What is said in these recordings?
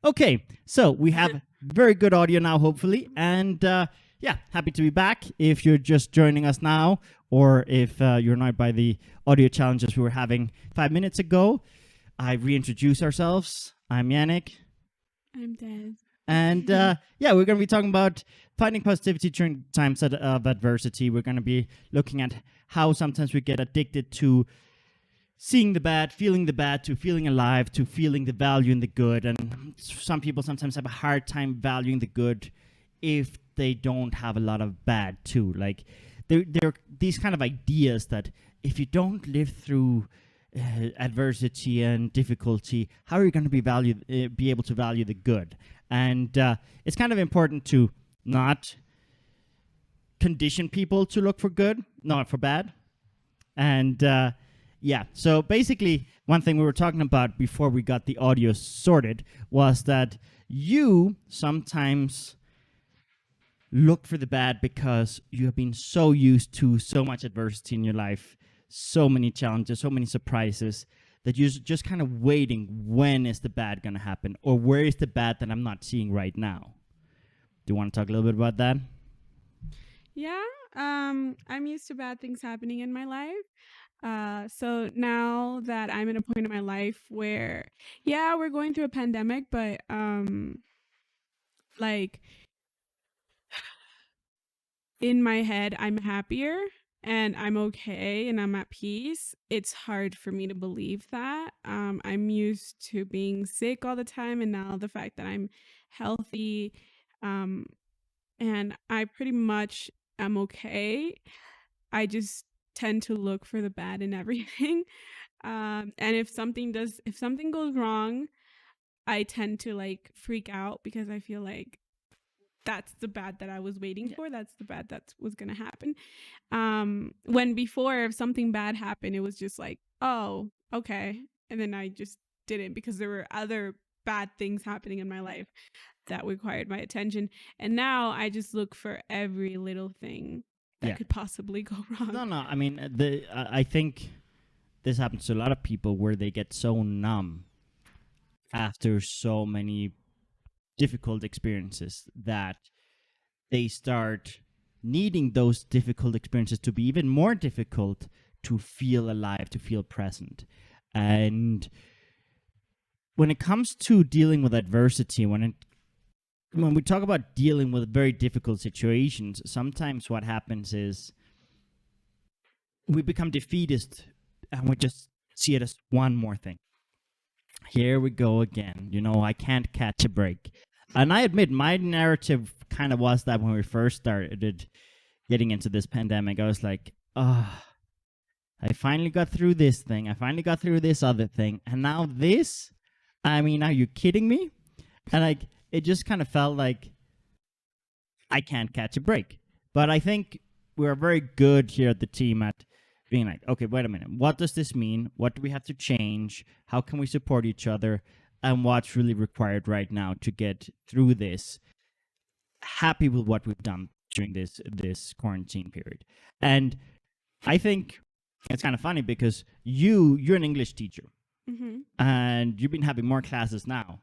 Okay, so we have very good audio now, hopefully. And happy to be back. If you're just joining us now, or if you're annoyed by the audio challenges we were having 5 minutes ago, I reintroduce ourselves. I'm Yannick. I'm Des. And we're going to be talking about finding positivity during times of adversity. We're going to be looking at how sometimes we get addicted to seeing the bad, feeling the bad, to feeling alive, to feeling the value in the good. And some people sometimes have a hard time valuing the good if they don't have a lot of bad too. Like there are these kind of ideas that if you don't live through adversity and difficulty, how are you going to be able to value the good? And it's kind of important to not condition people to look for good, not for bad. And so basically, one thing we were talking about before we got the audio sorted was that you sometimes look for the bad because you have been so used to so much adversity in your life, so many challenges, so many surprises, that you're just kind of waiting, when is the bad going to happen? Or where is the bad that I'm not seeing right now? Do you want to talk a little bit about that? Yeah, I'm used to bad things happening in my life. So now that I'm at a point in my life where, we're going through a pandemic, but like in my head, I'm happier and I'm okay and I'm at peace. It's hard for me to believe that. I'm used to being sick all the time, and now the fact that I'm healthy, and I pretty much am okay. I just tend to look for the bad in everything. And if something goes wrong, I tend to like freak out because I feel like that's the bad that I was waiting for. That's the bad that was going to happen. When before, if something bad happened, it was just like, oh, okay. And then I just didn't, because there were other bad things happening in my life that required my attention. And now I just look for every little thing that could possibly go wrong. No, I mean, I think this happens to a lot of people where they get so numb after so many difficult experiences that they start needing those difficult experiences to be even more difficult to feel alive, to feel present. And when it comes to dealing with adversity, when we talk about dealing with very difficult situations, sometimes what happens is we become defeatist and we just see it as one more thing. Here we go again. I can't catch a break. And I admit, my narrative kind of was that when we first started getting into this pandemic, I was like, I finally got through this thing. I finally got through this other thing. And now this? I mean, are you kidding me? And it just kind of felt like I can't catch a break. But I think we're very good here at the team at being like, okay, wait a minute. What does this mean? What do we have to change? How can we support each other? And what's really required right now to get through this? Happy with what we've done during this quarantine period. And I think it's kind of funny because you're an English teacher. Mm-hmm. And you've been having more classes now.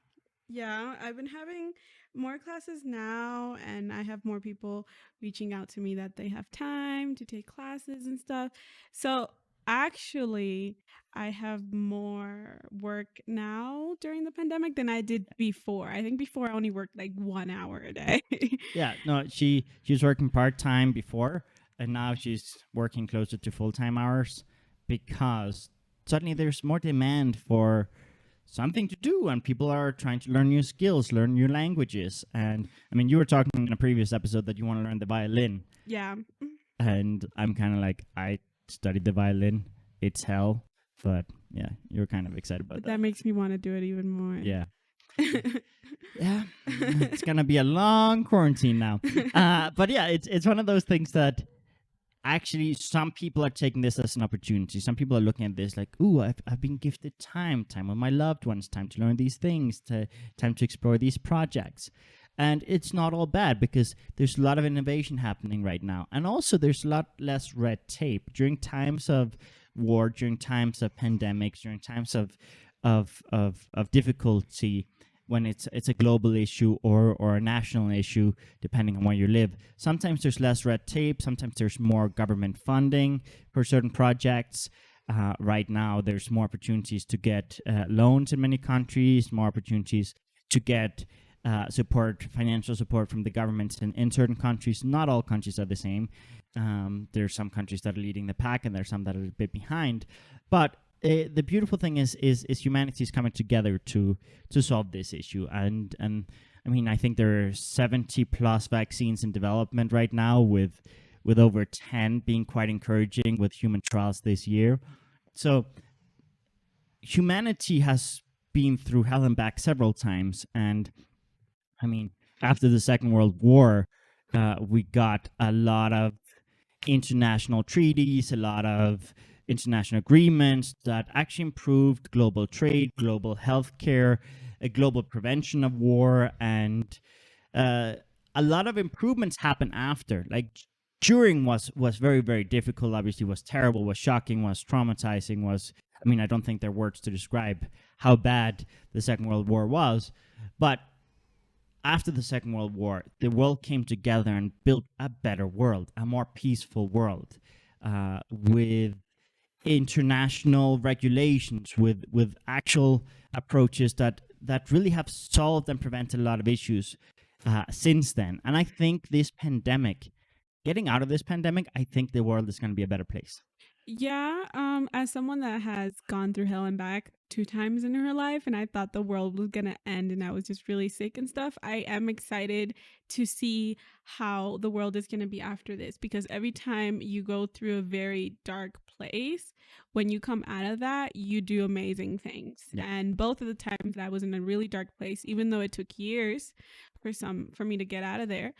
Yeah, I've been having more classes now, and I have more people reaching out to me that they have time to take classes and stuff. So actually, I have more work now during the pandemic than I did before. I think before I only worked like 1 hour a day. Yeah, no, she was working part-time before, and now she's working closer to full-time hours because suddenly there's more demand for something to do, and people are trying to learn new skills, learn new languages. And I mean, you were talking in a previous episode that you want to learn the violin. Yeah. And I'm kind of like, I studied the violin. It's hell. But yeah, you're kind of excited about that. That makes me want to do it even more. Yeah. Yeah. It's going to be a long quarantine now. But yeah, it's one of those things that actually some people are taking this as an opportunity. Some people are looking at this like, ooh, I've been gifted time with my loved ones, time to learn these things, time to explore these projects. And it's not all bad because there's a lot of innovation happening right now. And also there's a lot less red tape. During times of war, during times of pandemics, during times of difficulty, when it's a global issue or a national issue, depending on where you live. Sometimes there's less red tape. Sometimes there's more government funding for certain projects. Right now, there's more opportunities to get loans in many countries, more opportunities to get financial support from the governments in certain countries. Not all countries are the same. There are some countries that are leading the pack, and there are some that are a bit behind. But the beautiful thing is humanity is coming together to solve this issue. And I mean, I think there are 70 plus vaccines in development right now, with over 10 being quite encouraging with human trials this year. So humanity has been through hell and back several times. And I mean, after the Second World War, we got a lot of international treaties, a lot of international agreements that actually improved global trade, global healthcare, a global prevention of war, and a lot of improvements happened after. Like during was very, very difficult. Obviously, was terrible, was shocking, was traumatizing. I mean, I don't think there are words to describe how bad the Second World War was, but after the Second World War, the world came together and built a better world, a more peaceful world, with international regulations, with actual approaches that really have solved and prevented a lot of issues since then. And I think this pandemic, getting out of this pandemic, I think the world is going to be a better place. Yeah, as someone that has gone through hell and back 2 times in her life, and I thought the world was gonna end and I was just really sick and stuff, I am excited to see how the world is gonna be after this, because every time you go through a very dark place, when you come out of that, you do amazing things. Yeah. And both of the times that I was in a really dark place, even though it took years for me to get out of there,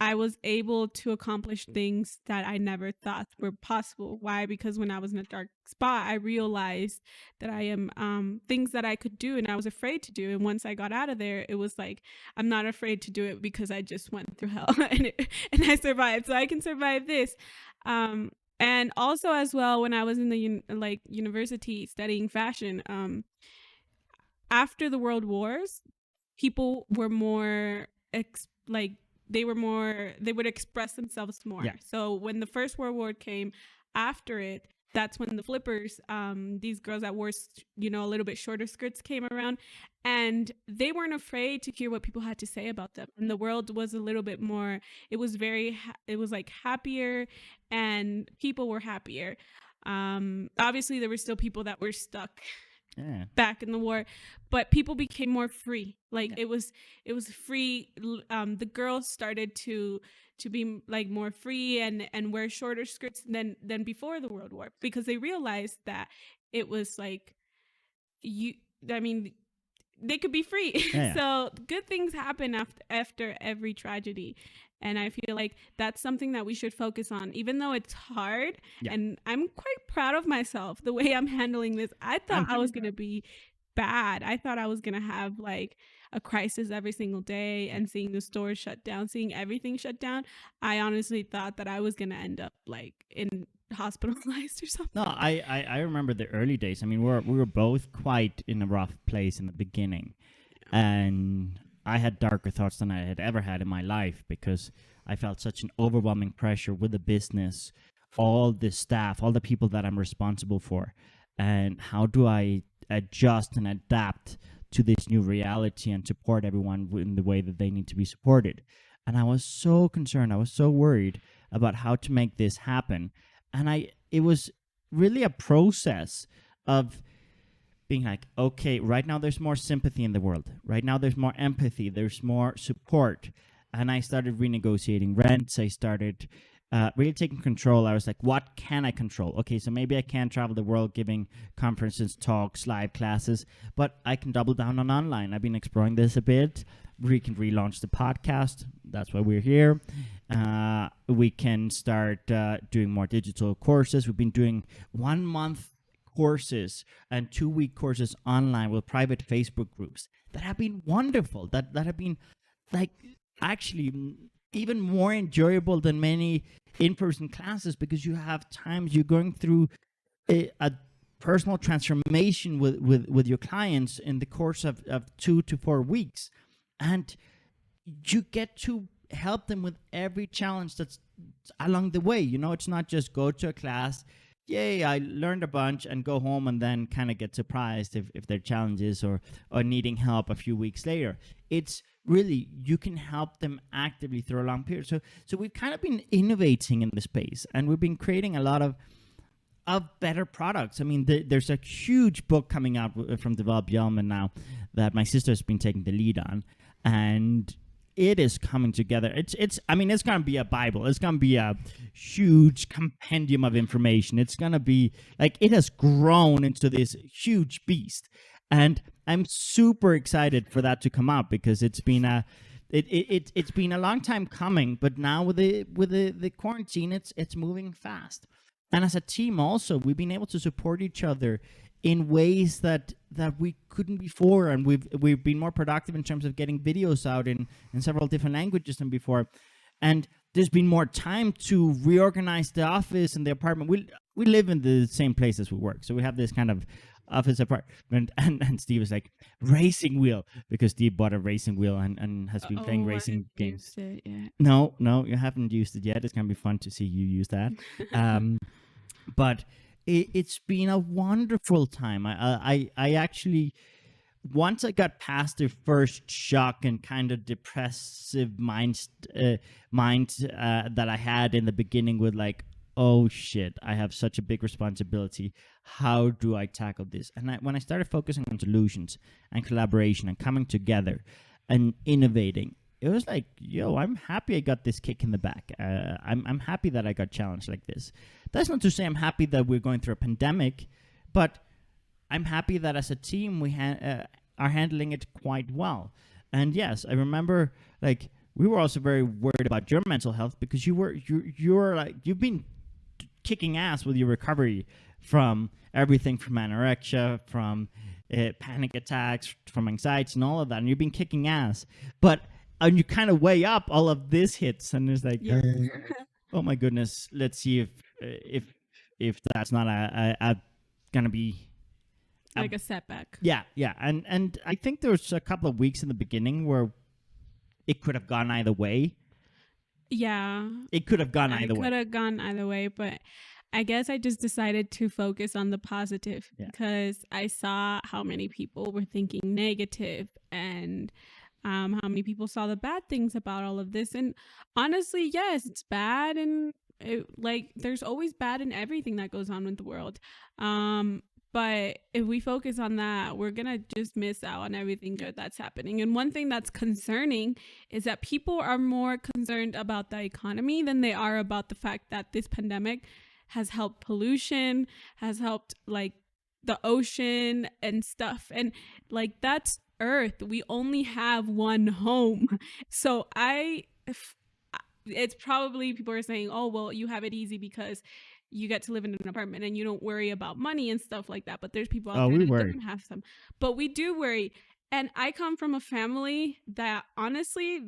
I was able to accomplish things that I never thought were possible. Why? Because when I was in a dark spot, I realized that I am things that I could do and I was afraid to do. And once I got out of there, it was like, I'm not afraid to do it because I just went through hell and I survived. So I can survive this. And also as well, when I was in the university studying fashion, after the world wars, people were more they would express themselves more. Yeah. So when the First World War came, after it, that's when the flippers, these girls that wore a little bit shorter skirts, came around, and they weren't afraid to hear what people had to say about them. And the world was a little bit more, it was like happier, and people were happier. Obviously there were still people that were stuck back in the war, but people became more free. Like it was free. The girls started to be like more free and wear shorter skirts than before the World War, because they realized that it was like they could be free. Yeah. So good things happen after every tragedy. And I feel like that's something that we should focus on, even though it's hard. Yeah. And I'm quite proud of myself, the way I'm handling this. I thought I was going to be bad. I thought I was going to have like a crisis every single day, and seeing the stores shut down, seeing everything shut down. I honestly thought that I was going to end up like in hospitalized or something. No, I remember the early days. I mean, we were both quite in a rough place in the beginning, and I had darker thoughts than I had ever had in my life, because I felt such an overwhelming pressure with the business, all the staff, all the people that I'm responsible for, and how do I adjust and adapt to this new reality and support everyone in the way that they need to be supported. And I was so concerned, I was so worried about how to make this happen. And it was really a process of being like, okay, right now there's more sympathy in the world. Right now there's more empathy. There's more support. And I started renegotiating rents. I started really taking control. I was like, what can I control? Okay, so maybe I can't travel the world giving conferences, talks, live classes, but I can double down on online. I've been exploring this a bit. We can relaunch the podcast. That's why we're here. We can start doing more digital courses. We've been doing 1 month courses and 2-week courses online with private Facebook groups that have been wonderful, that have been like actually even more enjoyable than many in-person classes, because you have times you're going through a personal transformation with your clients in the course of 2 to 4 weeks. And you get to help them with every challenge that's along the way. It's not just go to a class, yay, I learned a bunch, and go home and then kind of get surprised if there are challenges or needing help a few weeks later. It's really, you can help them actively through a long period. So we've kind of been innovating in the space, and we've been creating a lot of better products. I mean, there's a huge book coming out from Develop Yellman now that my sister has been taking the lead on, and it is coming together. It's going to be a Bible. It's going to be a huge compendium of information. It's going to be like, it has grown into this huge beast. And I'm super excited for that to come out, because it's been it's been a long time coming, but now with the quarantine, it's moving fast. And as a team also, we've been able to support each other in ways that we couldn't before, and we've been more productive in terms of getting videos out in several different languages than before. And there's been more time to reorganize the office and the apartment. We live in the same place as we work, so we have this kind of office apartment. And Steve is like, racing wheel, because Steve bought a racing wheel and has been playing racing games. It yet. No, you haven't used it yet. It's gonna be fun to see you use that. But it's been a wonderful time. I actually, once I got past the first shock and kind of depressive mind that I had in the beginning, with like, oh shit, I have such a big responsibility. How do I tackle this? And when I started focusing on solutions and collaboration and coming together and innovating, it was like, yo, I'm happy I got this kick in the back. I'm happy that I got challenged like this. That's not to say I'm happy that we're going through a pandemic, but I'm happy that as a team we are handling it quite well. And yes, I remember, like, we were also very worried about your mental health, because you're like, you've been kicking ass with your recovery from everything from anorexia, from panic attacks, from anxiety, and all of that. And you've been kicking ass, and you kind of weigh up all of this hits, and it's like, oh my goodness, let's see if that's not a gonna be like a setback. Yeah. And I think there was a couple of weeks in the beginning where it could have gone either way. Yeah. It could have gone either way. It could have gone either way, but I guess I just decided to focus on the positive, because I saw how many people were thinking negative, and how many people saw the bad things about all of this. And honestly, yes, it's bad, and there's always bad in everything that goes on with the world. But if we focus on that, we're going to just miss out on everything good that's happening. And one thing that's concerning is that people are more concerned about the economy than they are about the fact that this pandemic has helped pollution, has helped like the ocean and stuff. And like, that's Earth. We only have one home. So it's probably, people are saying, oh, well, you have it easy because you get to live in an apartment and you don't worry about money and stuff like that. But there's people out there that don't have some. But we do worry. And I come from a family that honestly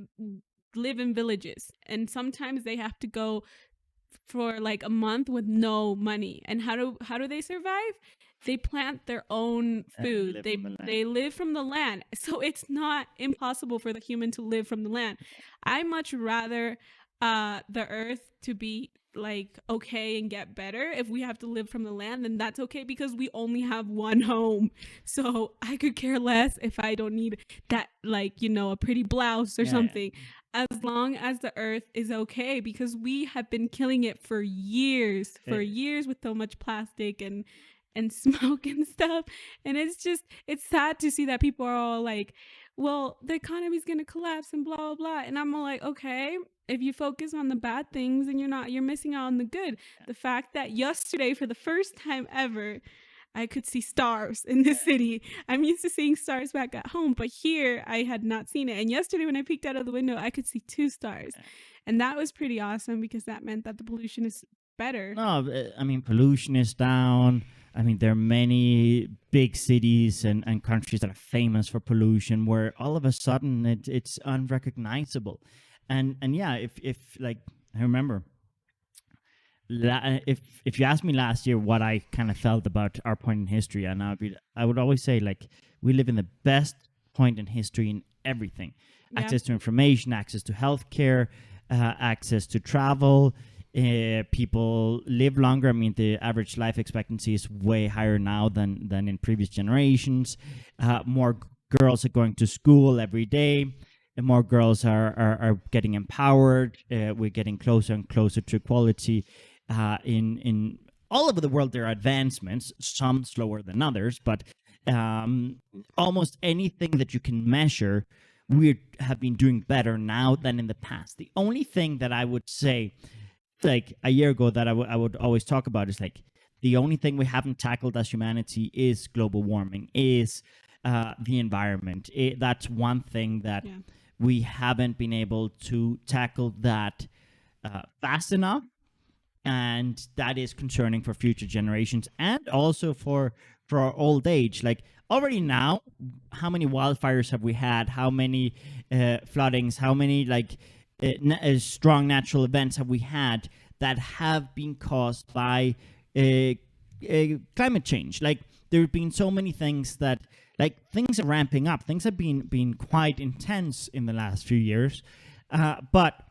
live in villages. And sometimes they have to go for like a month with no money. And how do they survive? They plant their own food. They live from the land. So it's not impossible for the human to live from the land. I much rather the earth to be like okay and get better. If we have to live from the land, then that's okay, because we only have one home. So I could care less if I don't need that, like, you know, a pretty blouse or something. As long as the earth is okay, because we have been killing it for years with so much plastic and smoke and stuff. And it's sad to see that people are all like, well, the economy's going to collapse and blah, blah, blah. And I'm all like, okay, if you focus on the bad things and you're missing out on the good. The fact that yesterday, for the first time ever, I could see stars in the city. I'm used to seeing stars back at home, but here I had not seen it. And yesterday when I peeked out of the window, I could see 2 stars. And that was pretty awesome, because that meant that the pollution is better. No, I mean, pollution is down. I mean, there are many big cities and countries that are famous for pollution, where all of a sudden it's unrecognizable. And yeah, if like, I remember if you asked me last year what I kind of felt about our point in history, and I would always say, like, we live in the best point in history in everything: Yeah. access to information, access to healthcare, access to travel. People live longer. I mean, the average life expectancy is way higher now than in previous generations. More girls are going to school every day. And more girls are getting empowered. We're getting closer and closer to equality. In all over the world, there are advancements, some slower than others, but almost anything that you can measure, we have been doing better now than in the past. The only thing that I would say, like a year ago, that I would always talk about is like the only thing we haven't tackled as humanity is global warming, is the environment. That's one thing that we haven't been able to tackle that fast enough, and that is concerning for future generations and also for our old age. Like, already now, how many wildfires have we had? How many floodings? How many strong natural events have we had that have been caused by climate change? Like, there have been so many things that, like, things are ramping up. Things have been quite intense in the last few years, but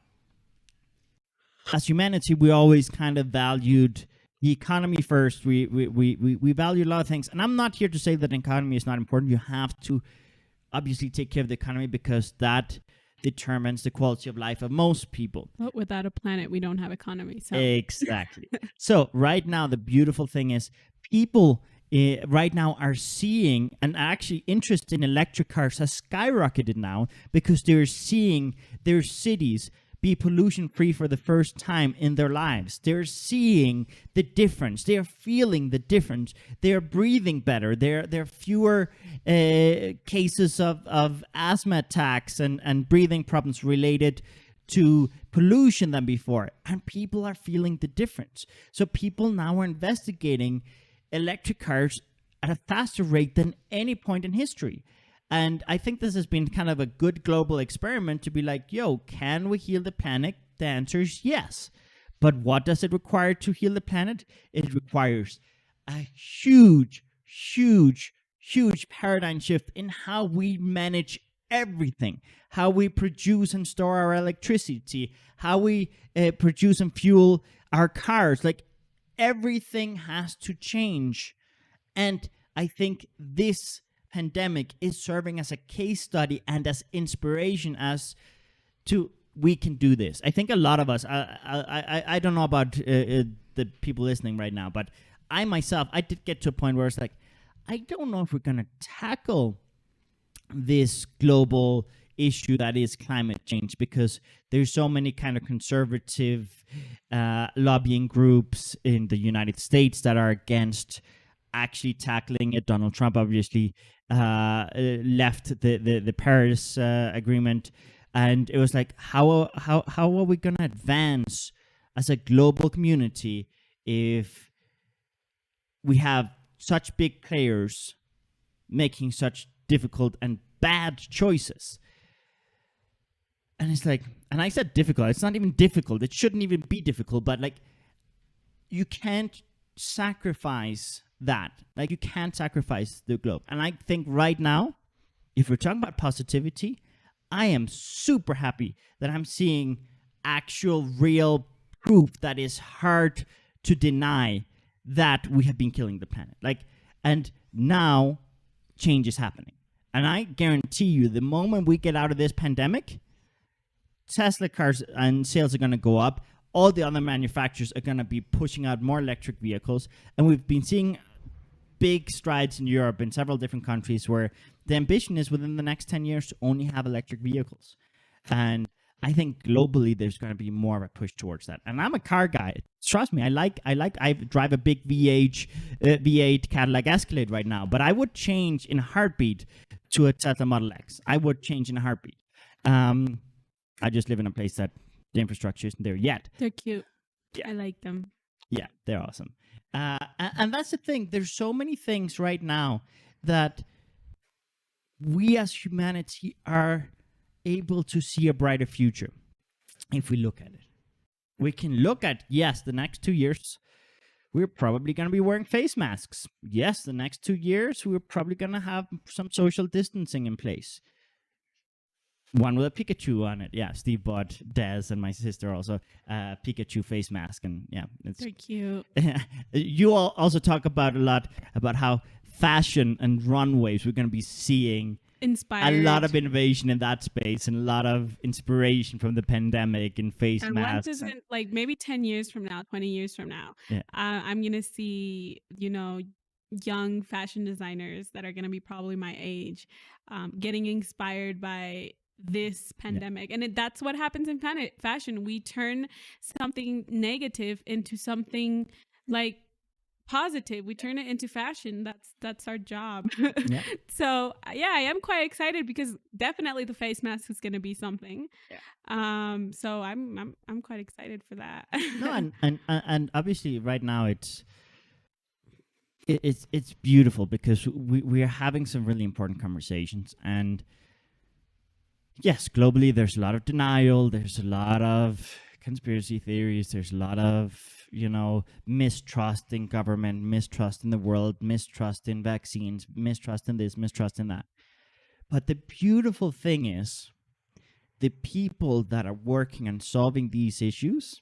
as humanity, we always kind of valued the economy first. We value a lot of things, and I'm not here to say that the economy is not important. You have to obviously take care of the economy because that determines the quality of life of most people. But without a planet, we don't have economy. So Exactly. So right now, the beautiful thing is people right now are seeing, and actually interest in electric cars has skyrocketed now because they're seeing their cities be pollution free for the first time in their lives. They're seeing the difference. They're feeling the difference. They're breathing better. There are fewer cases of asthma attacks and breathing problems related to pollution than before. And people are feeling the difference. So people now are investigating electric cars at a faster rate than any point in history. And I think this has been kind of a good global experiment to be like, yo, can we heal the planet? The answer is yes. But what does it require to heal the planet? It requires a huge, huge, huge paradigm shift in how we manage everything, how we produce and store our electricity, how we produce and fuel our cars. Like, everything has to change. And I think this pandemic is serving as a case study and as inspiration as to we can do this. I think a lot of us, I don't know about the people listening right now, but I myself, I did get to a point where it's like, I don't know if we're going to tackle this global issue that is climate change, because there's so many kind of conservative lobbying groups in the United States that are against actually tackling it. Donald Trump obviously left the Paris agreement, and it was like, how are we going to advance as a global community if we have such big players making such difficult and bad choices? And it's like, and I said difficult, it's not even difficult, it shouldn't even be difficult, but like, you can't sacrifice that. Like, you can't sacrifice the globe. And I think right now, if we're talking about positivity, I am super happy that I'm seeing actual real proof that is hard to deny that we have been killing the planet. Like, and now change is happening. And I guarantee you, the moment we get out of this pandemic, Tesla cars and sales are going to go up. All the other manufacturers are going to be pushing out more electric vehicles. And we've been seeing big strides in Europe, in several different countries, where the ambition is within the next 10 years to only have electric vehicles. And I think globally there's going to be more of a push towards that. And I'm a car guy. Trust me, I drive a big V8 Cadillac Escalade right now, but I would change in a heartbeat to a Tesla Model X. I would change in a heartbeat. I just live in a place that the infrastructure isn't there yet. They're cute. Yeah. I like them. Yeah, they're awesome. And that's the thing. There's so many things right now that we as humanity are able to see a brighter future if we look at it. we can look at, yes, the next 2 years, we're probably going to be wearing face masks. Yes, the next 2 years, we're probably going to have some social distancing in place. One with a Pikachu on it. Yeah, Steve bought Des and my sister also a Pikachu face mask. And yeah, it's They're cute. you all also talk about a lot about how fashion and runways we're going to be seeing Inspired. a lot of innovation in that space and a lot of inspiration from the pandemic and face and masks. once it's like maybe 10 years from now, 20 years from now, Yeah. I'm going to see, young fashion designers that are going to be probably my age, getting inspired by this pandemic. And that's what happens in fashion. We turn something negative into something like positive. We turn it into fashion. That's our job. Yeah. So yeah, I am quite excited because definitely the face mask is going to be something. Yeah. So I'm quite excited for that. No, and obviously right now it's beautiful because we are having some really important conversations. And yes, globally there's a lot of denial, there's a lot of conspiracy theories, there's a lot of mistrust in government, mistrust in the world, mistrust in vaccines, mistrust in this, mistrust in that. But the beautiful thing is the people that are working on solving these issues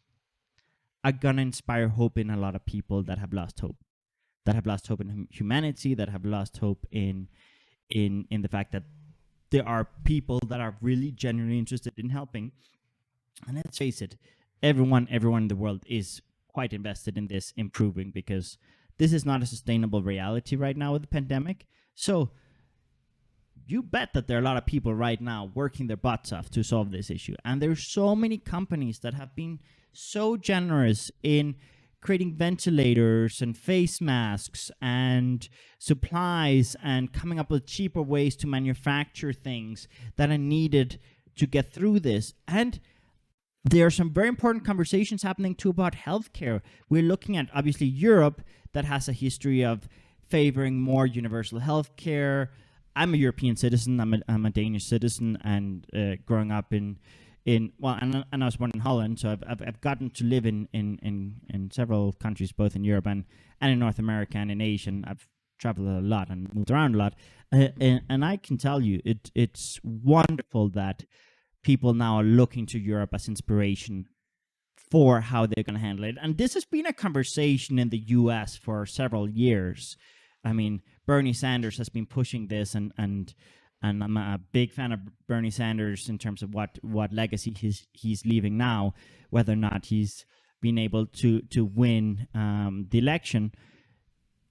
are gonna inspire hope in a lot of people that have lost hope, in humanity, that have lost hope in the fact that there are people that are really genuinely interested in helping. And let's face it, everyone in the world is quite invested in this improving, because this is not a sustainable reality right now with the pandemic. So you bet that there are a lot of people right now working their butts off to solve this issue. And there's so many companies that have been so generous in creating ventilators and face masks and supplies and coming up with cheaper ways to manufacture things that are needed to get through this. And there are some very important conversations happening too about healthcare. We're looking at, obviously, Europe that has a history of favoring more universal healthcare. I'm a European citizen. I'm a Danish citizen, and growing up and I was born in Holland, so I've gotten to live in several countries, both in Europe and in North America and in Asia. And I've traveled a lot and moved around a lot, and I can tell you it's wonderful that people now are looking to Europe as inspiration for how they're going to handle it. And this has been a conversation in the U.S. for several years. I mean, Bernie Sanders has been pushing this, and I'm a big fan of Bernie Sanders in terms of what legacy he's leaving now, whether or not he's been able to win the election.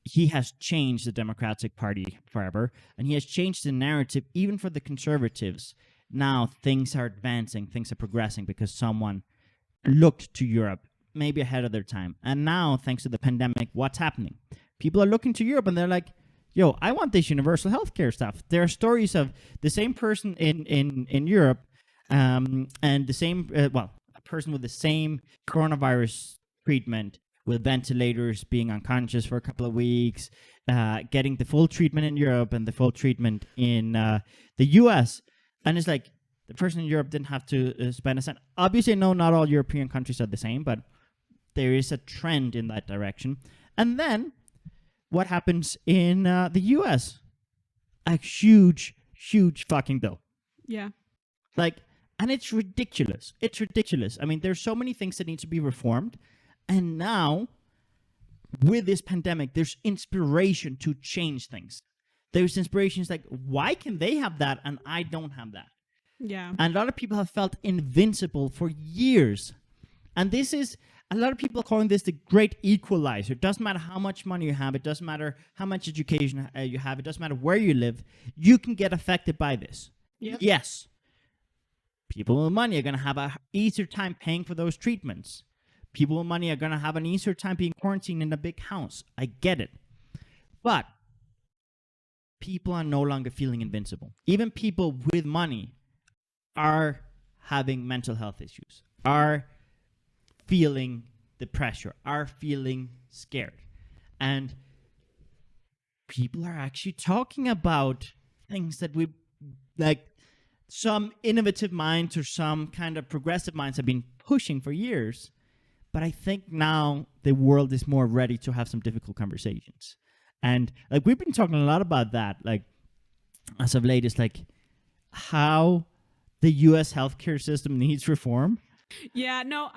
He has changed the Democratic Party forever, and he has changed the narrative even for the conservatives. Now things are advancing, things are progressing because someone looked to Europe, maybe ahead of their time. And now, thanks to the pandemic, what's happening? People are looking to Europe and they're like, yo, I want this universal healthcare stuff. There are stories of the same person in Europe and the same, a person with the same coronavirus treatment with ventilators, being unconscious for a couple of weeks, getting the full treatment in Europe and the full treatment in the US. And it's like, the person in Europe didn't have to spend a cent. Obviously, no, not all European countries are the same, but there is a trend in that direction. And then what happens in the US? A huge fucking bill. Yeah. And it's ridiculous. It's ridiculous. I mean, there's so many things that need to be reformed. And now, with this pandemic, there's inspiration to change things. There's inspirations like, why can they have that and I don't have that? Yeah. And a lot of people have felt invincible for years. And this is, a lot of people are calling this the great equalizer. It doesn't matter how much money you have. It doesn't matter how much education you have. It doesn't matter where you live. You can get affected by this. Yep. Yes. People with money are going to have an easier time paying for those treatments. People with money are going to have an easier time being quarantined in a big house. I get it. But people are no longer feeling invincible. Even people with money are having mental health issues, are feeling the pressure, are feeling scared. And people are actually talking about things that we, like, some innovative minds or some kind of progressive minds have been pushing for years. But I think now the world is more ready to have some difficult conversations. And like we've been talking a lot about that, like as of late, is like how the US healthcare system needs reform. Yeah, no,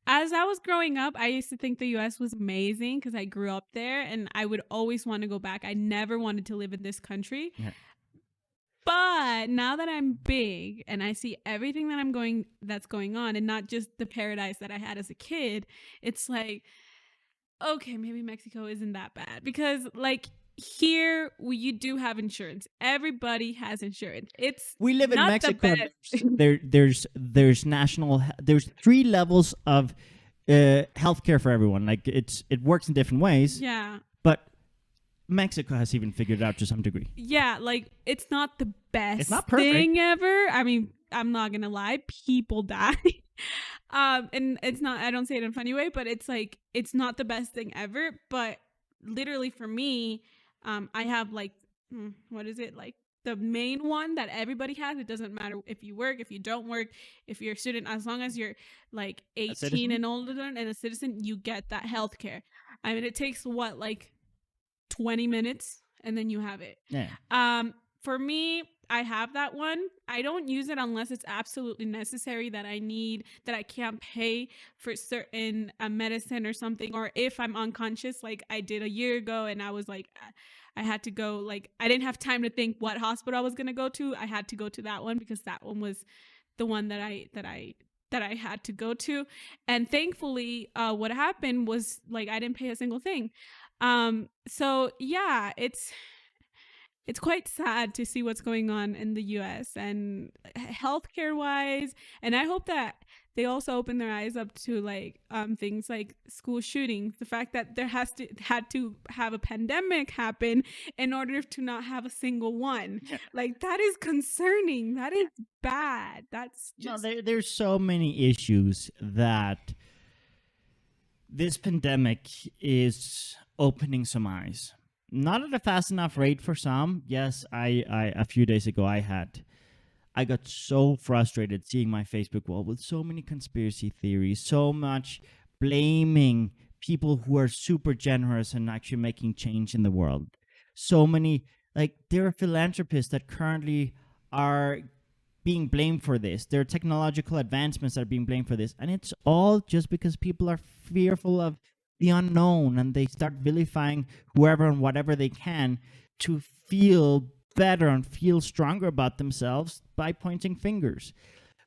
as I was growing up, I used to think the US was amazing because I grew up there and I would always want to go back. I never wanted to live in this country. Yeah. But now that I'm big and I see everything that's going on and not just the paradise that I had as a kid, it's like, okay, maybe Mexico isn't that bad because like here you do have insurance. Everybody has insurance. It's We live in not Mexico. the best. There's national. There's 3 levels of healthcare for everyone. Like it works in different ways. Yeah. But Mexico has even figured it out to some degree. Yeah, like it's not the best It's not perfect. thing ever. I mean, I'm not gonna lie, people die. And it's not, I don't say it in a funny way, but it's like it's not the best thing ever. But literally for me, I have like what is it? Like the main one that everybody has. It doesn't matter if you work, if you don't work, if you're a student, as long as you're like 18 citizen? and older and a citizen, you get that health care. I mean, it takes what, like 20 minutes and then you have it. Yeah. For me, I have that one. I don't use it unless it's absolutely necessary that I can't pay for certain medicine or something, or if I'm unconscious like I did a year ago and I was like I had to go, like I didn't have time to think what hospital I was going to go to. I had to go to that one because that one was the one that I had to go to. And thankfully, what happened was like I didn't pay a single thing. So yeah, it's quite sad to see what's going on in the US and healthcare wise. And I hope that they also open their eyes up to like things like school shootings. The fact that there had to have a pandemic happen in order to not have a single one. Yeah. Like that is concerning. That is bad. That's just There's so many issues that this pandemic is opening some eyes. Not at a fast enough rate for some. Yes, I a few days ago I got so frustrated seeing my Facebook wall with so many conspiracy theories, so much blaming people who are super generous and actually making change in the world. So many, like, there are philanthropists that currently are being blamed for this. There are technological advancements that are being blamed for this. And it's all just because people are fearful of the unknown and they start vilifying whoever and whatever they can to feel better and feel stronger about themselves by pointing fingers.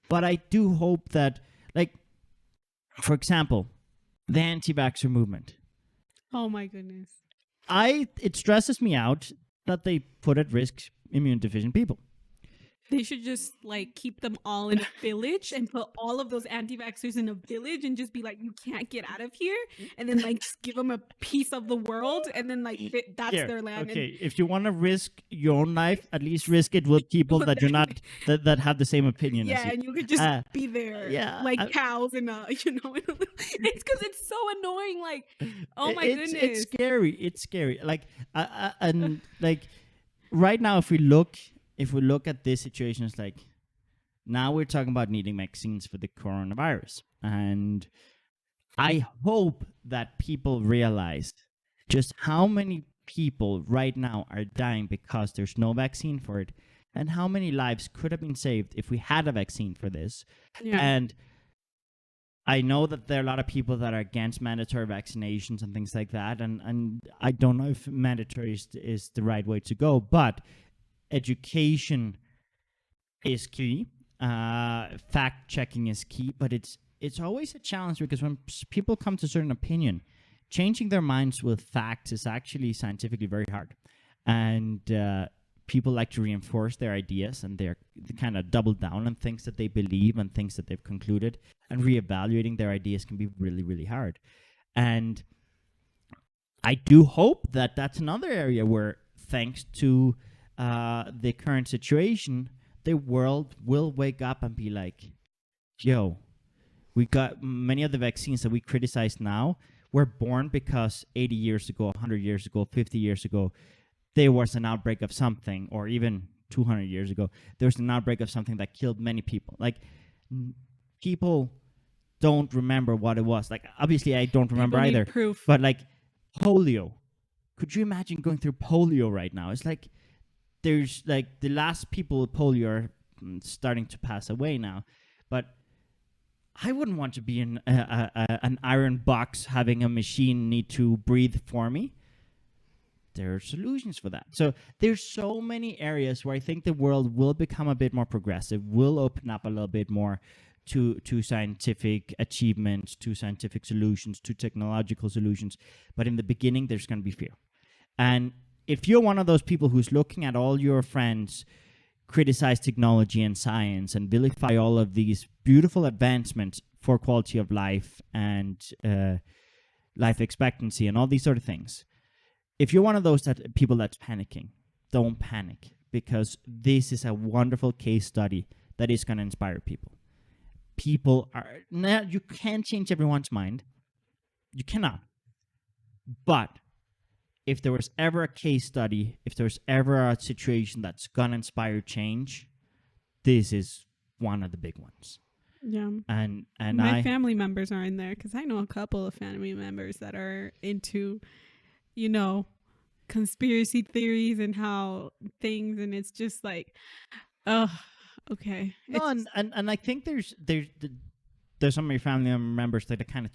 But I do hope that, like, for example, the anti-vaxxer movement. oh my goodness. It stresses me out that they put at risk immune deficient people. They should just like keep them all in a village and put all of those anti-vaxxers in a village and just be like, you can't get out of here, and then like just give them a piece of the world, and then like that's Here, their land. okay, if you want to risk your own life, at least risk it with people that you're not that have the same opinion as Yeah, you. and you could just be there, yeah, like cows and it's because it's so annoying. Like, oh my goodness, it's scary. It's scary. Like, and like right now, if we look at this situation, it's like now we're talking about needing vaccines for the coronavirus, and I hope that people realize just how many people right now are dying because there's no vaccine for it, and how many lives could have been saved if we had a vaccine for this. yeah. And I know that there are a lot of people that are against mandatory vaccinations and things like that, and I don't know if mandatory is the right way to go, but education is key. Fact checking is key, but it's always a challenge because when people come to a certain opinion, changing their minds with facts is actually scientifically very hard. And people like to reinforce their ideas, and they kind of double down on things that they believe and things that they've concluded. And reevaluating their ideas can be really, really hard. And I do hope that that's another area where, thanks to the current situation, the world will wake up and be like, yo, we got many of the vaccines that we criticize now were born because 80 years ago, 100 years ago, 50 years ago, there was an outbreak of something, or even 200 years ago, there was an outbreak of something that killed many people. Like, people don't remember what it was. Like, obviously, I don't remember People need either. proof. But like polio, could you imagine going through polio right now? It's like there's like the last people with polio are starting to pass away now, but I wouldn't want to be in an iron box having a machine need to breathe for me. There are solutions for that. So there's so many areas where I think the world will become a bit more progressive, will open up a little bit more to scientific achievements, to scientific solutions, to technological solutions. But in the beginning, there's going to be fear. And if you're one of those people who's looking at all your friends criticize technology and science and vilify all of these beautiful advancements for quality of life and life expectancy and all these sort of things, if you're one of those people that's panicking, don't panic, because this is a wonderful case study that is going to inspire people. People are you can't change everyone's mind. You cannot. But if there was ever a case study, if there's ever a situation that's gonna inspire change, this is one of the big ones. Yeah. And my family members are in there because I know a couple of family members that are into, conspiracy theories and how things, and it's just like, oh, okay. No, and I think there's some of your family members that are kind of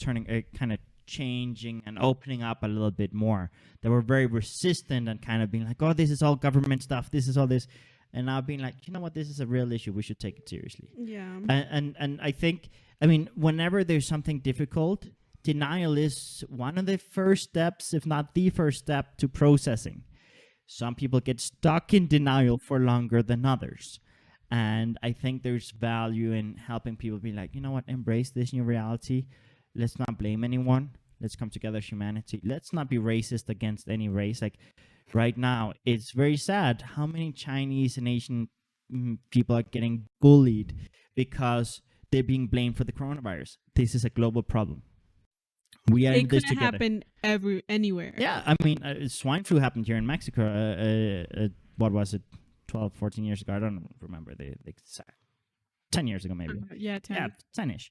kind of changing and opening up a little bit more. They were very resistant and kind of being like, oh, this is all government stuff. This is all this. And now being like, you know what, this is a real issue. We should take it seriously. Yeah. And I think, I mean, whenever there's something difficult, denial is one of the first steps, if not the first step, to processing. Some people get stuck in denial for longer than others. And I think there's value in helping people be like, you know what, embrace this new reality. Let's not blame anyone. Let's come together as humanity. Let's not be racist against any race. Like right now, it's very sad how many Chinese and Asian people are getting bullied because they're being blamed for the coronavirus. This is a global problem. We are in this together. It couldn't happen anywhere. Yeah, I mean, swine flu happened here in Mexico. What was it? 12, 14 years ago. I don't remember. They 10 years ago, maybe. 10. Yeah, 10-ish.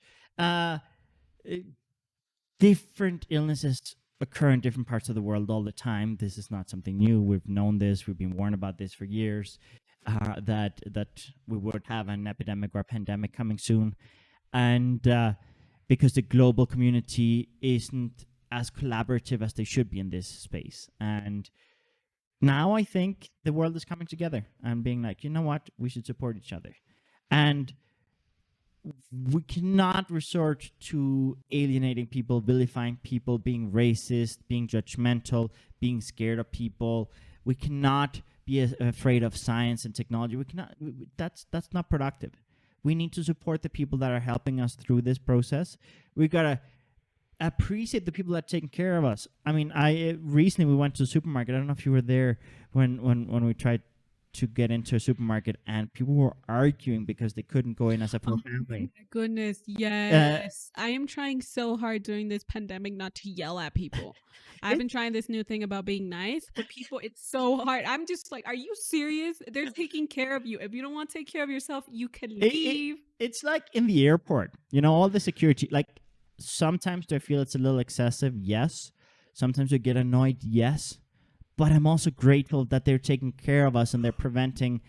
Different illnesses occur in different parts of the world all the time. This is not something new. We've known this. We've been warned about this for years, that we would have an epidemic or a pandemic coming soon. And because the global community isn't as collaborative as they should be in this space. And now I think the world is coming together and being like, you know what, we should support each other. And we cannot resort to alienating people, vilifying people, being racist, being judgmental, being scared of people. We cannot be afraid of science and technology. We cannot. That's not productive. We need to support the people that are helping us through this process. We gotta appreciate the people that are taking care of us. I mean, recently we went to the supermarket. I don't know if you were there when we tried to get into a supermarket, and people were arguing because they couldn't go in as a full family. My goodness, yes. I am trying so hard during this pandemic not to yell at people. I've been trying this new thing about being nice, but people, it's so hard. I'm just like, are you serious? They're taking care of you. If you don't want to take care of yourself, you can leave. It's like in the airport, all the security, like sometimes do I feel it's a little excessive? Yes. Sometimes I get annoyed? Yes. But I'm also grateful that they're taking care of us and they're preventing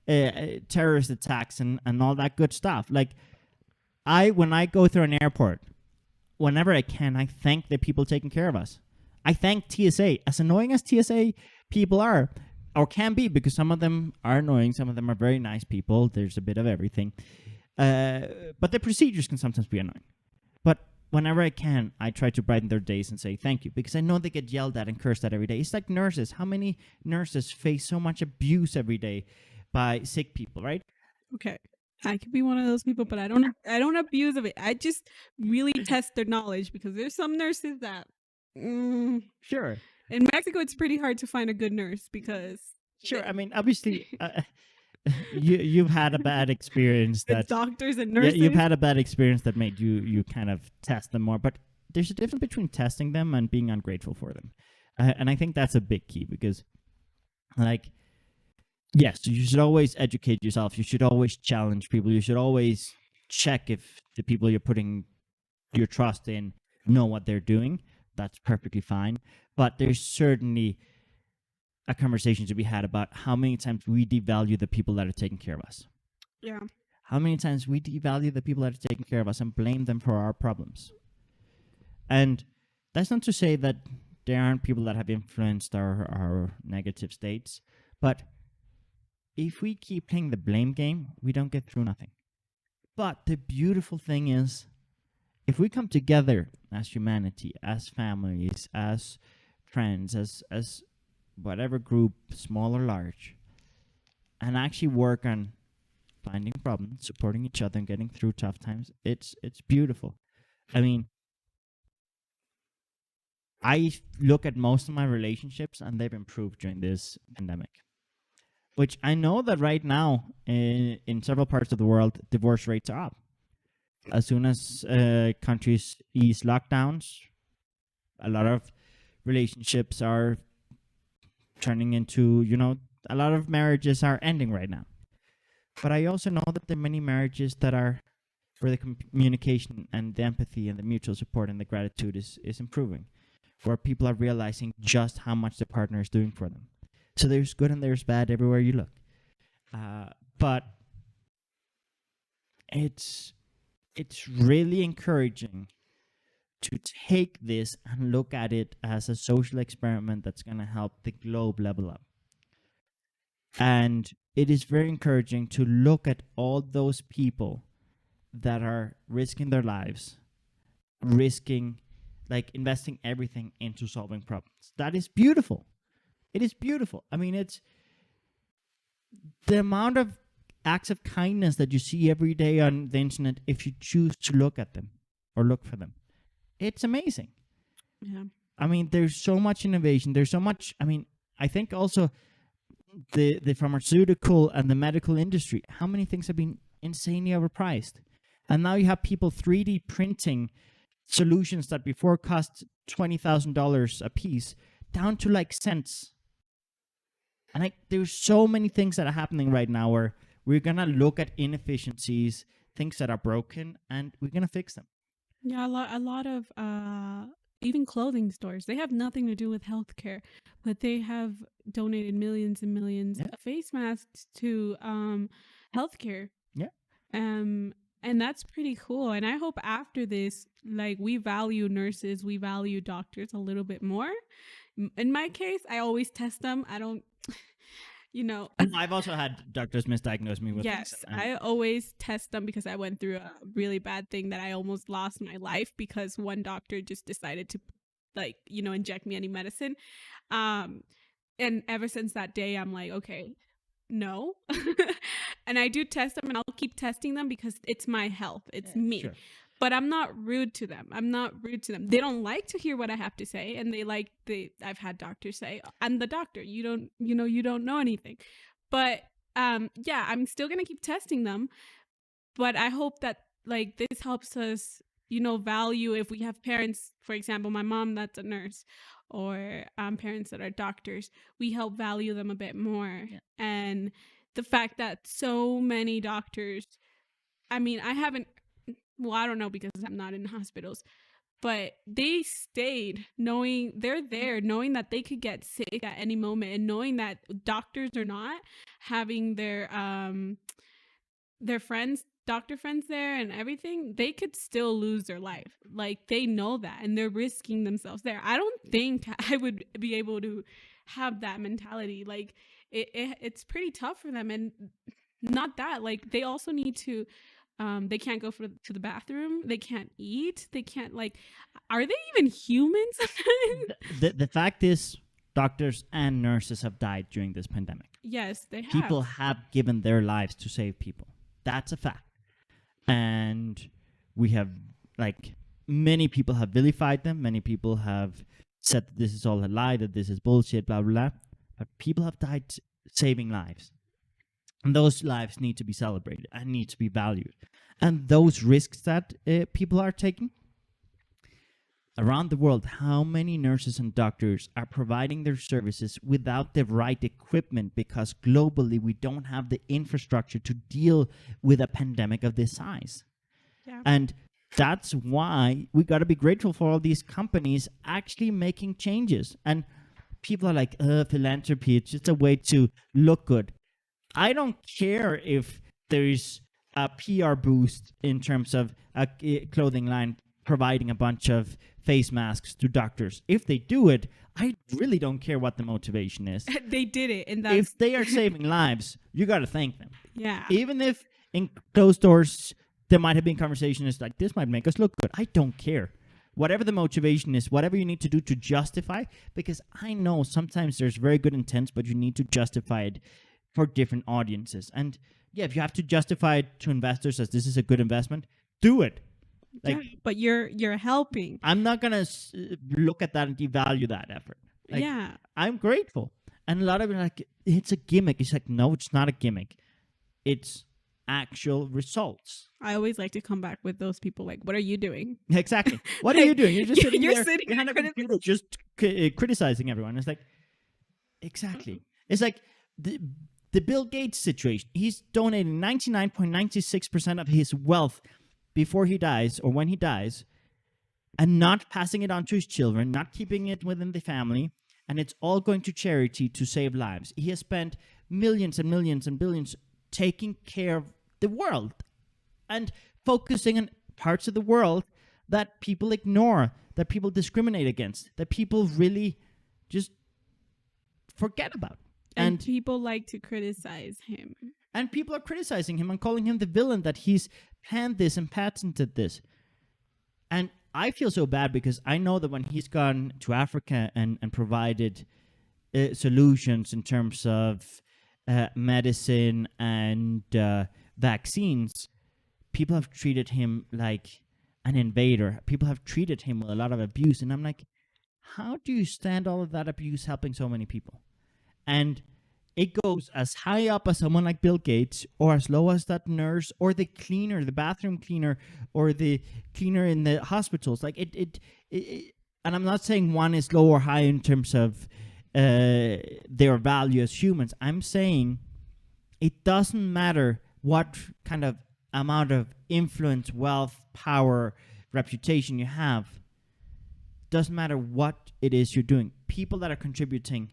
terrorist attacks and all that good stuff. Like, when I go through an airport, whenever I can, I thank the people taking care of us. I thank TSA. As annoying as TSA people are, or can be, because some of them are annoying, some of them are very nice people. There's a bit of everything. But the procedures can sometimes be annoying. But whenever I can, I try to brighten their days and say thank you, because I know they get yelled at and cursed at every day. It's like nurses. How many nurses face so much abuse every day by sick people, right? Okay, I could be one of those people, but I don't abuse of it. I just really test their knowledge, because there's some nurses that sure. In Mexico, it's pretty hard to find a good nurse because sure. I mean, obviously. You've had a bad experience that doctors and nurses. You've had a bad experience that made you kind of test them more. But there's a difference between testing them and being ungrateful for them, and I think that's a big key, because, like, yes, you should always educate yourself. You should always challenge people. You should always check if the people you're putting your trust in know what they're doing, that's perfectly fine. But there's certainly a conversation to be had about how many times we devalue the people that are taking care of us. Yeah. How many times we devalue the people that are taking care of us and blame them for our problems. And that's not to say that there aren't people that have influenced our negative states, but if we keep playing the blame game, we don't get through nothing. But the beautiful thing is, if we come together as humanity, as families, as friends, as whatever group, small or large, and actually work on finding problems, supporting each other, and getting through tough times, it's beautiful. I mean, I look at most of my relationships, and they've improved during this pandemic. Which I know that right now, in several parts of the world, divorce rates are up. As soon as countries ease lockdowns, a lot of relationships are turning into, a lot of marriages are ending right now. But I also know that there are many marriages that are where the communication and the empathy and the mutual support and the gratitude is improving, where people are realizing just how much their partner is doing for them. So there's good and there's bad everywhere you look. But it's really encouraging to take this and look at it as a social experiment that's going to help the globe level up. And it is very encouraging to look at all those people that are risking their lives, investing everything into solving problems. That is beautiful. It is beautiful. I mean, it's the amount of acts of kindness that you see every day on the internet if you choose to look at them or look for them. It's amazing. Yeah. I mean, there's so much innovation. There's so much. I mean, I think also the pharmaceutical and the medical industry, how many things have been insanely overpriced? And now you have people 3D printing solutions that before cost $20,000 a piece down to like cents. And there's so many things that are happening right now where we're going to look at inefficiencies, things that are broken, and we're going to fix them. Yeah, a lot of even clothing stores, they have nothing to do with healthcare, but they have donated millions and millions of face masks to healthcare. Yeah. And that's pretty cool. And I hope after this, like, we value nurses, we value doctors a little bit more. In my case, I always test them. I don't, I've also had doctors misdiagnose me with yes, things. I always test them because I went through a really bad thing that I almost lost my life because one doctor just decided to, inject me any medicine. And ever since that day, I'm like, okay, no. And I do test them, and I'll keep testing them because it's my health. It's me. Sure. But I'm not rude to them. They don't like to hear what I have to say, and I've had doctors say, "I'm the doctor. You don't know anything." But yeah, I'm still gonna keep testing them. But I hope that this helps us, value if we have parents, for example, my mom that's a nurse, or parents that are doctors, we help value them a bit more. Yeah. And the fact that so many doctors, I mean, I don't know because I'm not in hospitals, but they stayed knowing they're there, knowing that they could get sick at any moment, and knowing that doctors are not having their friends, doctor friends there and everything, they could still lose their life. Like, they know that, and they're risking themselves there. I don't think I would be able to have that mentality. Like, it's pretty tough for them. And not that, like, they also need to, they can't go to the bathroom. They can't eat. They can't, are they even humans? the fact is, doctors and nurses have died during this pandemic. Yes, they have. People have given their lives to save people. That's a fact. And we have, many people have vilified them. Many people have said that this is all a lie, that this is bullshit, blah, blah, blah. But people have died saving lives. And those lives need to be celebrated and need to be valued. And those risks that people are taking, around the world, how many nurses and doctors are providing their services without the right equipment because globally we don't have the infrastructure to deal with a pandemic of this size? Yeah. And that's why we got to be grateful for all these companies actually making changes. And people are like, philanthropy, it's just a way to look good. I don't care if there's a PR boost in terms of a clothing line providing a bunch of face masks to doctors. If they do it, I really don't care what the motivation is. They did it, and that's If they are saving lives, you got to thank them. yeah. Even if in closed doors there might have been conversations like, this might make us look good. I don't care. Whatever the motivation is, whatever you need to do to justify, because I know sometimes there's very good intent, but you need to justify it for different audiences. And yeah, if you have to justify it to investors as this is a good investment, do it. Like, Yeah, but you're helping. I'm not gonna look at that and devalue that effort. Like, Yeah. I'm grateful. And a lot of people are like, it's a gimmick. It's like, no, it's not a gimmick. It's actual results. I always like to come back with those people like, what are you doing? Exactly. What are you doing? You're just sitting You're there sitting behind a there computer just criticizing everyone. It's like, exactly. It's like the Bill Gates situation. He's donating 99.96% of his wealth before he dies or when he dies, and not passing it on to his children, not keeping it within the family, and it's all going to charity to save lives. He has spent millions and millions and billions taking care of the world and focusing on parts of the world that people ignore, that people discriminate against, that people really just forget about. And people like to criticize him. And people are criticizing him and calling him the villain, that he's planned this and patented this. And I feel so bad because I know that when he's gone to Africa and provided solutions in terms of medicine and vaccines, people have treated him like an invader. People have treated him with a lot of abuse. And I'm like, how do you stand all of that abuse helping so many people? And it goes as high up as someone like Bill Gates, or as low as that nurse, or the cleaner, the bathroom cleaner, or the cleaner in the hospitals. Like it and I'm not saying one is low or high in terms of their value as humans. I'm saying it doesn't matter what kind of amount of influence, wealth, power, reputation you have. Doesn't matter what it is you're doing. People that are contributing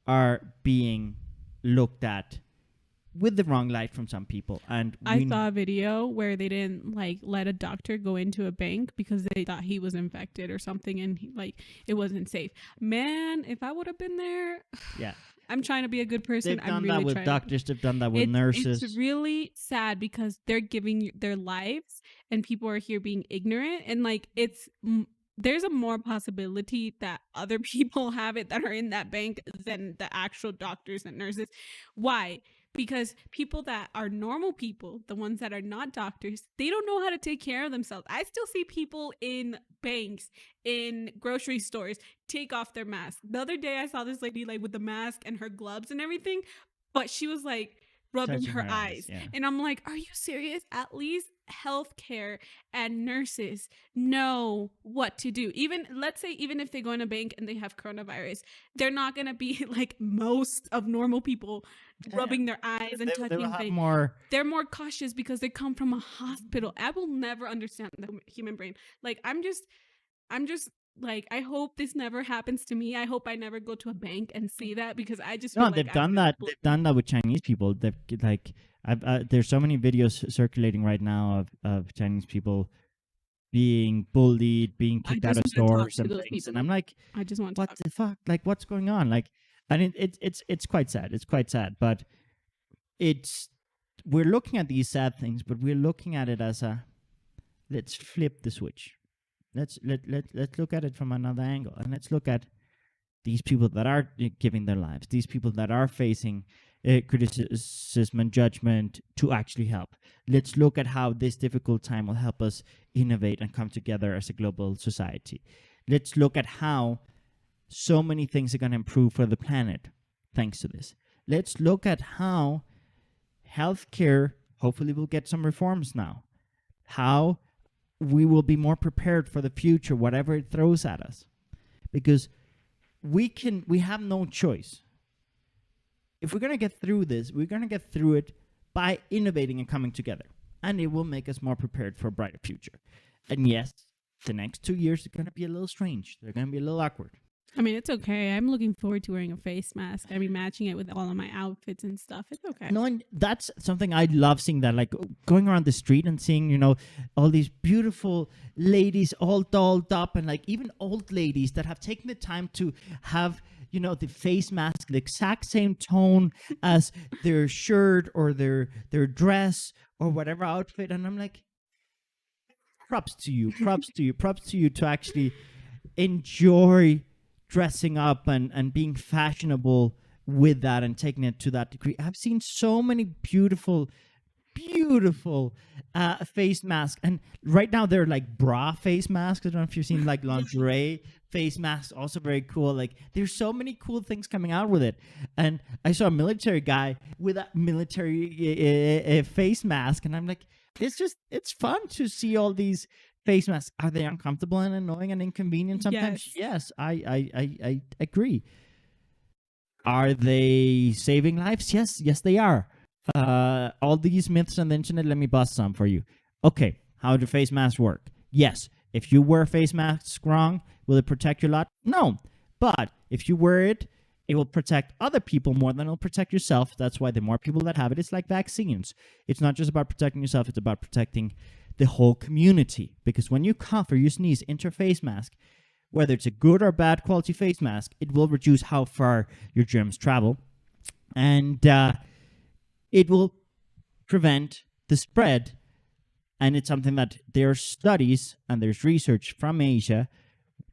are being looked at with the wrong light from some people. And I saw a video where they didn't like let a doctor go into a bank because they thought he was infected or something, and it wasn't safe. Man, if I would have been there, yeah, I'm trying to be a good person. They've done I'm really that with trying. doctors. They've done that with nurses. It's really sad because they're giving their lives, and people are here being ignorant, and like there's a more possibility that other people have it that are in that bank than the actual doctors and nurses. Why? Because people that are normal people, the ones that are not doctors, they don't know how to take care of themselves. I still see people in banks, in grocery stores, take off their mask. The other day I saw this lady like with the mask and her gloves and everything, but she was like rubbing Touching her her eyes. yeah. And I'm like, are you serious? At least healthcare and nurses know what to do. Even let's say even if they go in a bank and they have coronavirus, they're not gonna be like most of normal people rubbing their eyes and touching things. They're more cautious because they come from a hospital. I will never understand the human brain. Like I'm just like, I hope this never happens to me. I hope I never go to a bank and see that, because I just feel they've done that. They've done that with Chinese people. They've like there's so many videos circulating right now of Chinese people being bullied, being kicked out of stores and things. And I'm like, I just want what the fuck? Like, what's going on? Like, and it's quite sad. It's quite sad. But we're looking at these sad things, but we're looking at it as let's flip the switch. Let's look at it from another angle, and let's look at these people that are giving their lives, these people that are facing criticism and judgment to actually help. Let's look at how this difficult time will help us innovate and come together as a global society. Let's look at how so many things are going to improve for the planet thanks to this. Let's look at how healthcare hopefully will get some reforms now. How we will be more prepared for the future, whatever it throws at us. Because we have no choice. If we're going to get through this, we're going to get through it by innovating and coming together. And it will make us more prepared for a brighter future. And yes, the next 2 years are going to be a little strange. They're going to be a little awkward. I mean, it's okay. I'm looking forward to wearing a face mask. I mean, matching it with all of my outfits and stuff. It's okay. No, and that's something I love seeing, that like going around the street and seeing, all these beautiful ladies all dolled up, and like even old ladies that have taken the time to have, the face mask the exact same tone as their shirt or their dress or whatever outfit. And I'm like, props to you to actually enjoy dressing up and being fashionable with that and taking it to that degree. I've seen so many beautiful face masks, and right now they're like bra face masks. I don't know if you've seen like lingerie face masks, also very cool. Like there's so many cool things coming out with it. And I saw a military guy with a military face mask, and I'm like, it's fun to see all these face masks. Are they uncomfortable and annoying and inconvenient sometimes? Yes, I agree. Are they saving lives? Yes, they are. All these myths on the internet, let me bust some for you. Okay, how do face masks work? Yes, if you wear face masks wrong, will it protect you a lot? No, but if you wear it, it will protect other people more than it'll protect yourself. That's why the more people that have it, it's like vaccines. It's not just about protecting yourself, it's about protecting the whole community. Because when you cough or you sneeze into a face mask, whether it's a good or bad quality face mask, it will reduce how far your germs travel. And it will prevent the spread. And it's something that there are studies and there's research from Asia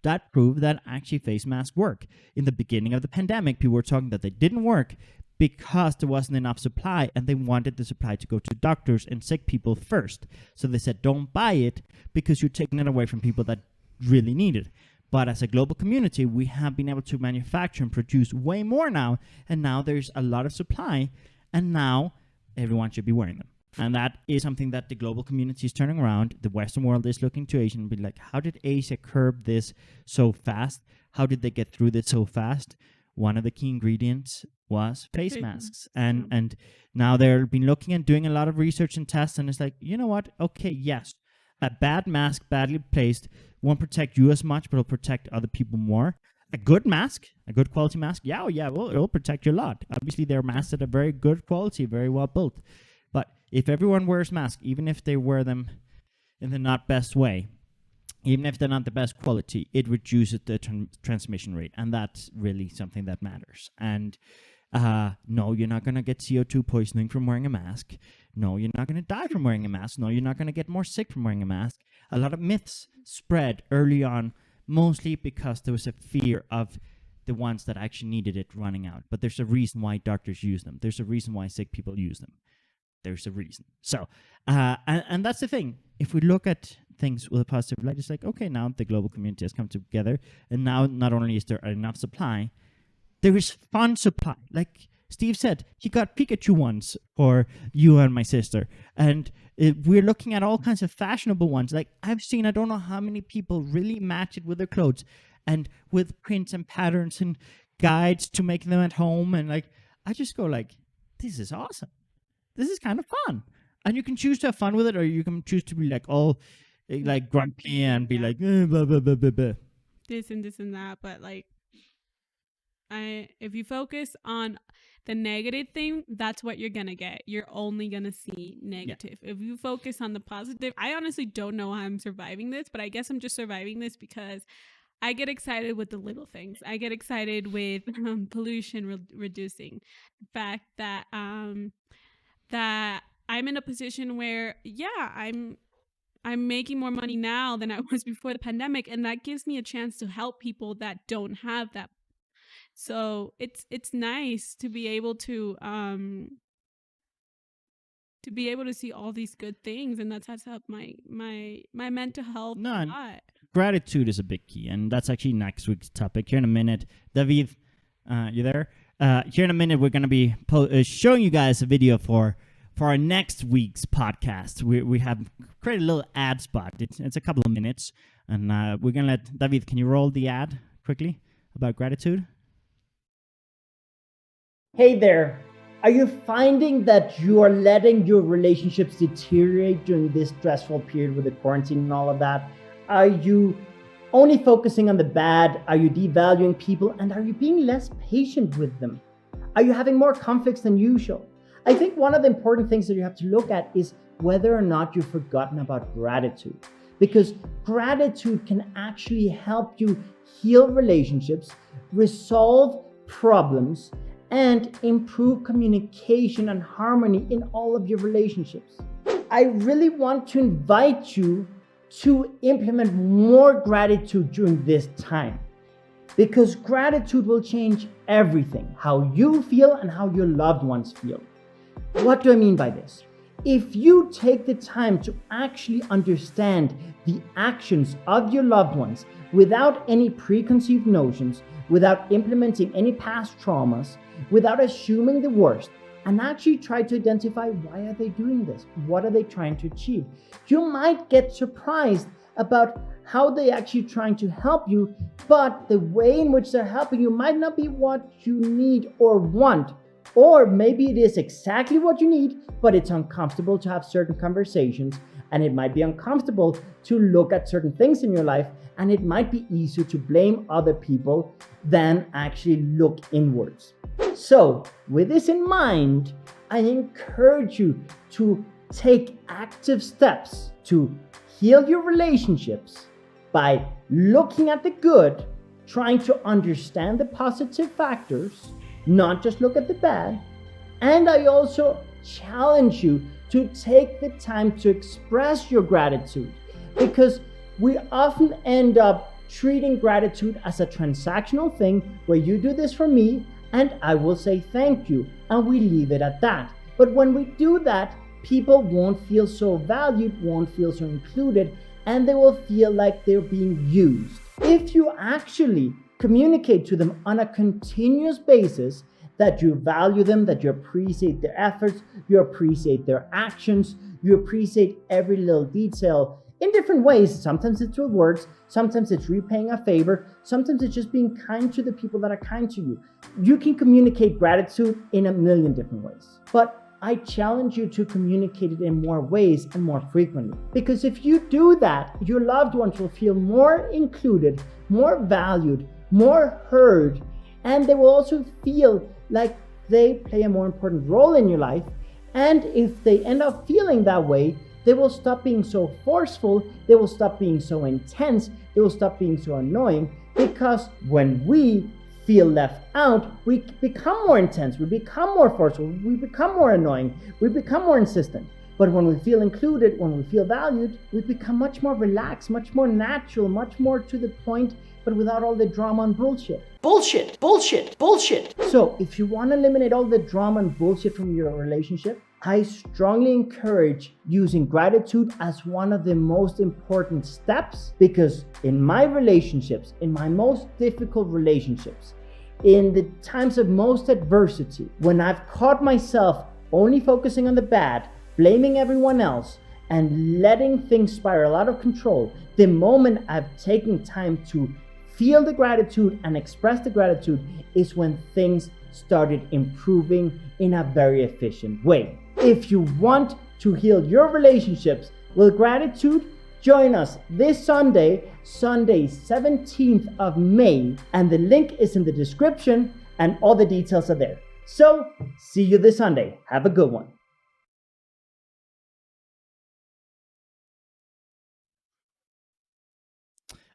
that prove that actually face masks work. In the beginning of the pandemic, people were talking that they didn't work because there wasn't enough supply, and they wanted the supply to go to doctors and sick people first. So they said, don't buy it because you're taking it away from people that really need it. But as a global community, we have been able to manufacture and produce way more now, and now there's a lot of supply, and now everyone should be wearing them. And that is something that the global community is turning around. The Western world is looking to Asia and be like, how did Asia curb this so fast? How did they get through this so fast? One of the key ingredients was face masks. And now they've been looking and doing a lot of research and tests, and it's like, you know what? Okay, yes, a bad mask, badly placed, won't protect you as much, but it'll protect other people more. A good mask, a good quality mask, well, it'll protect you a lot. Obviously, there are masks that are very good quality, very well built. But if everyone wears masks, even if they wear them in the not best way, even if they're not the best quality, it reduces the transmission rate. And that's really something that matters. And no, you're not going to get CO2 poisoning from wearing a mask. No, you're not going to die from wearing a mask. No, you're not going to get more sick from wearing a mask. A lot of myths spread early on, mostly because there was a fear of the ones that actually needed it running out. But there's a reason why doctors use them. There's a reason why sick people use them. There's a reason. So, and that's the thing. If we look at things with a positive light, it's like, okay, now the global community has come together, and now not only is there enough supply, there is fun supply. Like Steve said, he got Pikachu ones for you and my sister, and we're looking at all kinds of fashionable ones. Like I've seen, I don't know how many people really match it with their clothes, and with prints and patterns and guides to make them at home, and like I just go like, this is awesome. This is kind of fun. And you can choose to have fun with it, or you can choose to be like all like grumpy and be like blah, blah, blah, blah, blah. This and that. But like, if you focus on the negative thing, that's what you're gonna get. You're only gonna see negative. If you focus on the positive, I honestly don't know how I'm surviving this, but I guess I'm just surviving this because I get excited with the little things. I get excited with pollution reducing. The fact that that I'm in a position where, I'm making more money now than I was before the pandemic, and that gives me a chance to help people that don't have that. So it's nice to be able to see all these good things, and that's helped my mental health a lot. Gratitude is a big key, and that's actually next week's topic. Here in a minute, David, you there? Here in a minute, we're going to be showing you guys a video for our next week's podcast. We have created a little ad spot. It's a couple of minutes, and we're going to let David. Can you roll the ad quickly about gratitude? Hey there. Are you finding that you are letting your relationships deteriorate during this stressful period with the quarantine and all of that? Are you only focusing on the bad? Are you devaluing people? And are you being less patient with them? Are you having more conflicts than usual? I think one of the important things that you have to look at is whether or not you've forgotten about gratitude. Because gratitude can actually help you heal relationships, resolve problems, and improve communication and harmony in all of your relationships. I really want to invite you to implement more gratitude during this time, because gratitude will change everything, how you feel and how your loved ones feel. What do I mean by this? If you take the time to actually understand the actions of your loved ones without any preconceived notions, without implementing any past traumas, without assuming the worst, and actually try to identify, why are they doing this? What are they trying to achieve? You might get surprised about how they're actually trying to help you, but the way in which they're helping you might not be what you need or want. Or maybe it is exactly what you need, but it's uncomfortable to have certain conversations, and it might be uncomfortable to look at certain things in your life, and it might be easier to blame other people than actually look inwards. So, with this in mind, I encourage you to take active steps to heal your relationships by looking at the good, trying to understand the positive factors, not just look at the bad. And I also challenge you to take the time to express your gratitude, because we often end up treating gratitude as a transactional thing where you do this for me and I will say thank you, and we leave it at that. But when we do that, people won't feel so valued, won't feel so included, and they will feel like they're being used. If you actually communicate to them on a continuous basis that you value them, that you appreciate their efforts, you appreciate their actions, you appreciate every little detail in different ways. Sometimes it's with words, sometimes it's repaying a favor, sometimes it's just being kind to the people that are kind to you. You can communicate gratitude in a million different ways. But I challenge you to communicate it in more ways and more frequently. Because if you do that, your loved ones will feel more included, more valued, more heard, and they will also feel like they play a more important role in your life. And if they end up feeling that way, they will stop being so forceful, they will stop being so intense, they will stop being so annoying, because when we feel left out, we become more intense, we become more forceful, we become more annoying, we become more insistent. But when we feel included, when we feel valued, we become much more relaxed, much more natural, much more to the point, but without all the drama and bullshit. Bullshit. So if you want to eliminate all the drama and bullshit from your relationship, I strongly encourage using gratitude as one of the most important steps, because in my relationships, in my most difficult relationships, in the times of most adversity, when I've caught myself only focusing on the bad, blaming everyone else, and letting things spiral out of control, the moment I've taken time to feel the gratitude and express the gratitude is when things started improving in a very efficient way. If you want to heal your relationships with gratitude, join us this Sunday, 17th of May, and the link is in the description and all the details are there. So, see you this Sunday. Have a good one.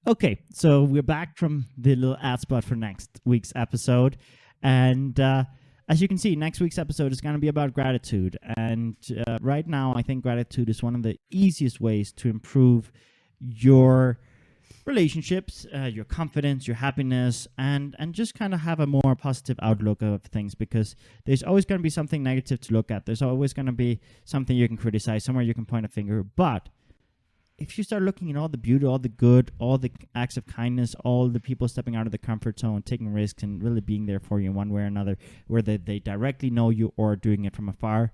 Okay, so we're back from the little ad spot for next week's episode. And as you can see, next week's episode is going to be about gratitude. And right now, I think gratitude is one of the easiest ways to improve your relationships, your confidence, your happiness, and just kind of have a more positive outlook of things, because there's always going to be something negative to look at. There's always going to be something you can criticize, somewhere you can point a finger. But if you start looking at all the beauty, all the good, all the acts of kindness, all the people stepping out of the comfort zone, taking risks, and really being there for you in one way or another, whether they directly know you or doing it from afar,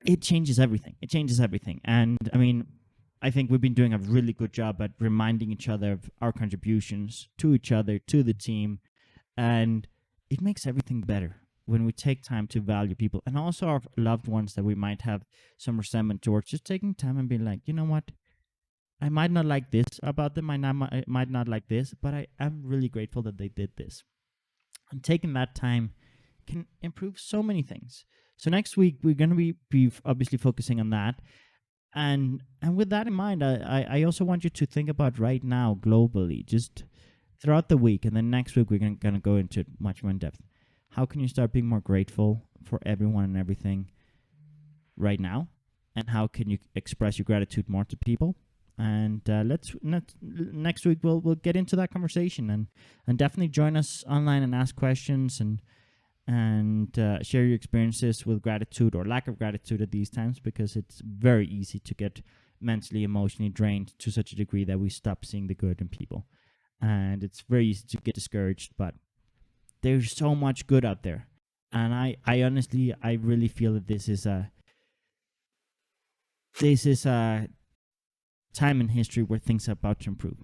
it changes everything. It changes everything. And I mean, I think we've been doing a really good job at reminding each other of our contributions to each other, to the team, and it makes everything better. when we take time to value people and also our loved ones that we might have some resentment towards, just taking time and being like, you know what, I might not like this about them, I might not like this, but I am really grateful that they did this. And taking that time can improve so many things. So next week we're going to be obviously focusing on that. And with that in mind, I also want you to think about right now globally, just throughout the week, and then next week we're going to go into it much more in depth. How can you start being more grateful for everyone and everything right now? And how can you express your gratitude more to people? And next week we'll get into that conversation, and definitely join us online and ask questions and share your experiences with gratitude or lack of gratitude at these times, because it's very easy to get mentally, emotionally drained to such a degree that we stop seeing the good in people. And it's very easy to get discouraged, but there's so much good out there. And I honestly, I really feel that this is a time in history where things are about to improve.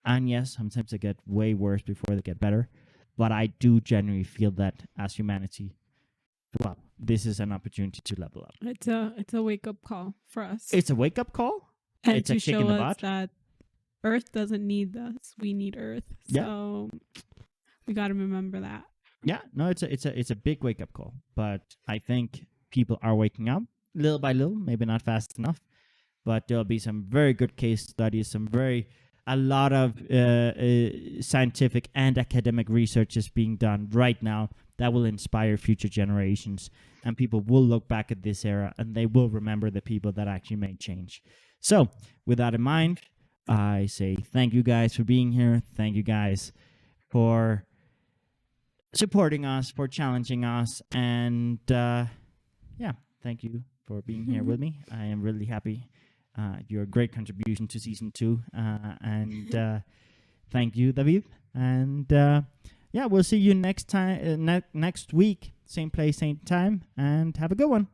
And yes, sometimes they get way worse before they get better. But I do genuinely feel that as humanity, well, this is an opportunity to level up. It's a wake up call for us. It's a wake up call. And it's to a kick show in the us butt. that Earth doesn't need us; we need Earth. Yeah. So we got to remember that. Yeah, no, it's a big wake up call. But I think people are waking up little by little, maybe not fast enough. But there'll be some very good case studies, a lot of scientific and academic research is being done right now that will inspire future generations. And people will look back at this era and they will remember the people that actually made change. So with that in mind, I say thank you guys for being here. Thank you guys for supporting us, for challenging us. And thank you for being here with me. I am really happy. You're a great contribution to season 2. And thank you, David. And we'll see you next time, next week. Same place, same time. And have a good one.